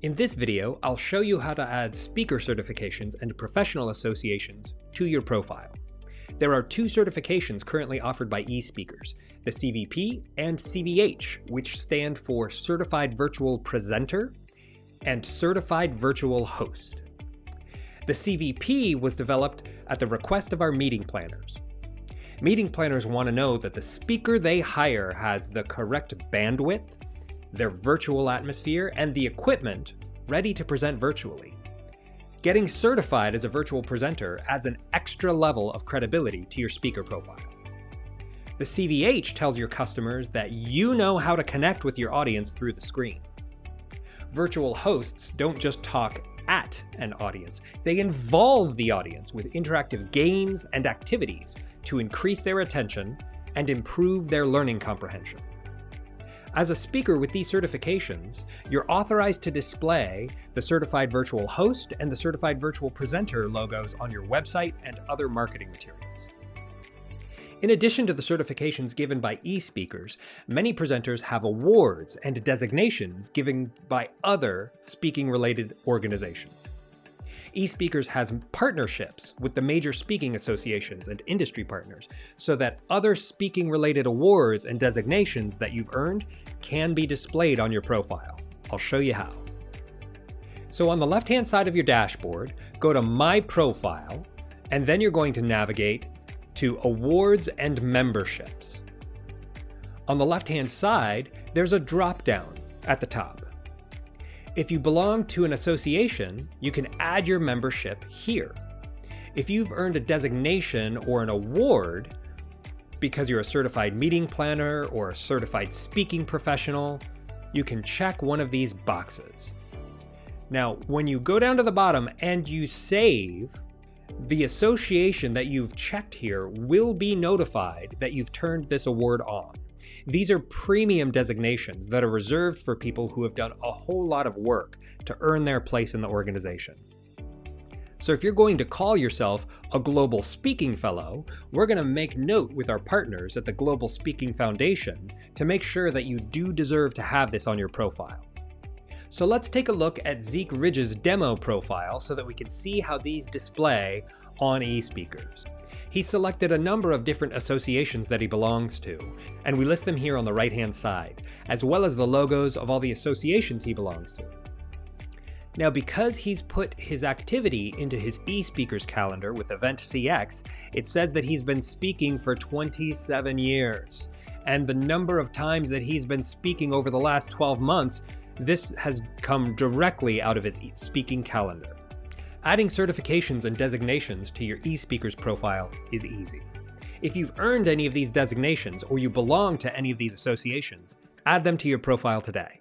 In this video, I'll show you how to add speaker certifications and professional associations to your profile. There are two certifications currently offered by eSpeakers, the CVP and CVH, which stand for Certified Virtual Presenter and Certified Virtual Host. The CVP was developed at the request of our meeting planners. Meeting planners want to know that the speaker they hire has the correct bandwidth, their virtual atmosphere, and the equipment ready to present virtually. Getting certified as a virtual presenter adds an extra level of credibility to your speaker profile. The CVH tells your customers that you know how to connect with your audience through the screen. Virtual hosts don't just talk at an audience, they involve the audience with interactive games and activities to increase their attention and improve their learning comprehension. As a speaker with these certifications, you're authorized to display the Certified Virtual Host and the Certified Virtual Presenter logos on your website and other marketing materials. In addition to the certifications given by eSpeakers, many presenters have awards and designations given by other speaking-related organizations. eSpeakers has partnerships with the major speaking associations and industry partners so that other speaking-related awards and designations that you've earned can be displayed on your profile. I'll show you how. So on the left-hand side of your dashboard, go to My Profile, and then you're going to navigate to Awards and Memberships. On the left-hand side, there's a drop-down at the top. If you belong to an association, you can add your membership here. If you've earned a designation or an award because you're a certified meeting planner or a certified speaking professional, you can check one of these boxes. Now, when you go down to the bottom and you save, the association that you've checked here will be notified that you've turned this award on. These are premium designations that are reserved for people who have done a whole lot of work to earn their place in the organization. So if you're going to call yourself a Global Speaking Fellow, we're going to make note with our partners at the Global Speaking Foundation to make sure that you do deserve to have this on your profile. So let's take a look at Zeke Ridge's demo profile so that we can see how these display on eSpeakers. He selected a number of different associations that he belongs to, and we list them here on the right-hand side, as well as the logos of all the associations he belongs to. Now, because he's put his activity into his eSpeakers calendar with EventCX, it says that he's been speaking for 27 years. And the number of times that he's been speaking over the last 12 months, this has come directly out of his speaking calendar. Adding certifications and designations to your eSpeakers profile is easy. If you've earned any of these designations or you belong to any of these associations, add them to your profile today.